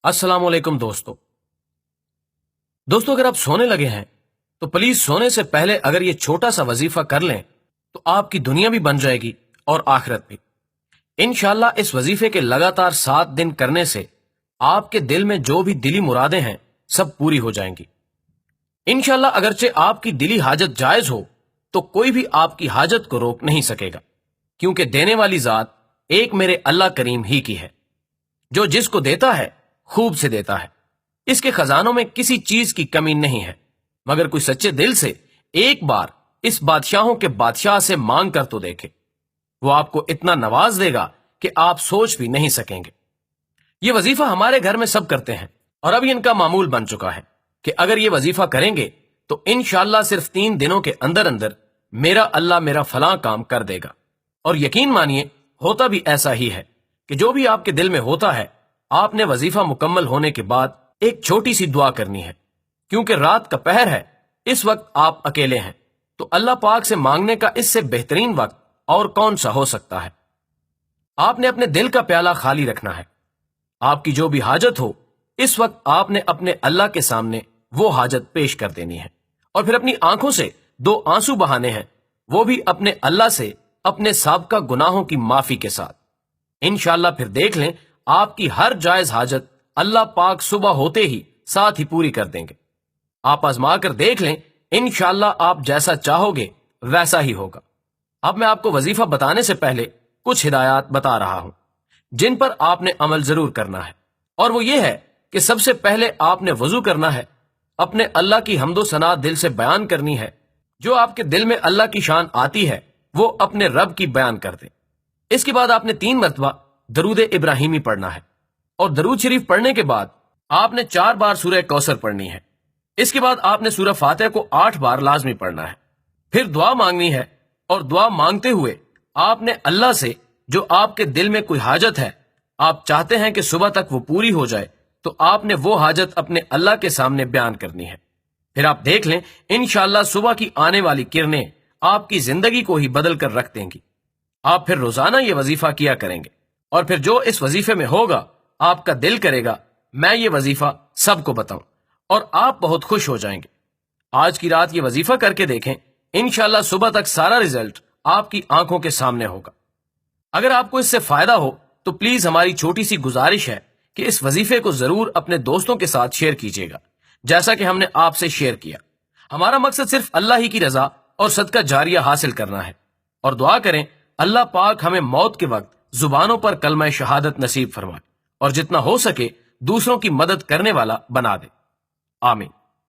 अस्सलाम वालेकुम दोस्तों। अगर आप सोने लगे हैं तो प्लीज सोने से पहले अगर ये छोटा सा वजीफा कर लें तो आपकी दुनिया भी बन जाएगी और आखिरत भी। इंशाल्लाह इस वजीफे के लगातार 7 दिन करने से आपके दिल में जो भी दिली मुरादें हैं सब पूरी हो जाएंगी। इंशाल्लाह अगरचे आपकी दिली हाजत जायज हो तो कोई भी आपकी हाजत को रोक नहीं सकेगा, क्योंकि देने वाली जात एक मेरे अल्लाह करीम ही की है, जो जिसको देता है खूब से देता है। इसके खजानों में किसी चीज की कमी नहीं है, मगर कोई सच्चे दिल से एक बार इस बादशाहों के बादशाह से मांग कर तो देखे, वो आपको इतना नवाज देगा कि आप सोच भी नहीं सकेंगे। ये वजीफा हमारे घर में सब करते हैं और अब इनका मामूल बन चुका है कि अगर ये वजीफा करेंगे तो इंशाल्लाह सिर्फ 3 दिनों के अंदर अंदर मेरा अल्लाह मेरा फलां काम कर देगा। और यकीन मानिए होता भी ऐसा ही है कि जो भी आपके दिल में होता है आपने वजीफा मुकम्मल होने के बाद एक छोटी सी दुआ करनी है, क्योंकि रात का पहर है, इस वक्त आप अकेले हैं, तो अल्लाह पाक से मांगने का इससे बेहतरीन वक्त और कौन सा हो सकता है। आपने अपने दिल का प्याला खाली रखना है। आपकी जो भी हाजत हो इस वक्त आपने अपने अल्लाह के सामने वो हाजत पेश कर देनी है और फिर अपनी आंखों से 2 आंसू बहाने हैं, वो भी अपने अल्लाह से अपने साबका गुनाहों की माफी के साथ। इंशाल्लाह फिर देख लें आपकी हर जायज हाजत अल्लाह पाक सुबह होते ही साथ ही पूरी कर देंगे। आप आजमा कर देख लें, इंशाल्लाह आप जैसा चाहोगे वैसा ही होगा। अब मैं आपको वजीफा बताने से पहले कुछ हिदायत बता रहा हूं जिन पर आपने अमल जरूर करना है, और वो ये है कि सबसे पहले आपने वजू करना है, अपने अल्लाह की हम्दो सना दिल से बयान करनी है। जो आपके दिल में अल्लाह की शान आती है वो अपने रब की बयान कर दे। इसके बाद आपने 3 मरतबा दरूद इब्राहिमी पढ़ना है और दरूद शरीफ पढ़ने के बाद आपने 4 बार सूरह कौसर पढ़नी है। इसके बाद आपने सूरह फातिहा को 8 बार लाजमी पढ़ना है। फिर दुआ मांगनी है और दुआ मांगते हुए आपने अल्लाह से जो आपके दिल में कोई हाजत है, आप चाहते हैं कि सुबह तक वो पूरी हो जाए, तो आपने वो हाजत अपने अल्लाह के सामने बयान करनी है। फिर आप देख लें इंशाल्लाह सुबह की आने वाली किरणें आपकी जिंदगी को ही बदल कर रख देंगी। आप फिर रोजाना ये वजीफा किया करेंगे और फिर जो इस वजीफे में होगा आपका दिल करेगा मैं ये वजीफा सबको बताऊं और आप बहुत खुश हो जाएंगे। आज की रात ये वजीफा करके देखें, इंशाल्लाह सुबह तक सारा रिजल्ट आपकी आंखों के सामने होगा। अगर आपको इससे फायदा हो तो प्लीज हमारी छोटी सी गुजारिश है कि इस वजीफे को जरूर अपने दोस्तों के साथ शेयर कीजिएगा, जैसा कि हमने आपसे शेयर किया। हमारा मकसद सिर्फ अल्लाह ही की रजा और सदका जारिया हासिल करना है। और दुआ करें अल्लाह पाक हमें मौत के वक्त जुबानों पर कलमा शहादत नसीब फरमाए और जितना हो सके दूसरों की मदद करने वाला बना दे। आमीन।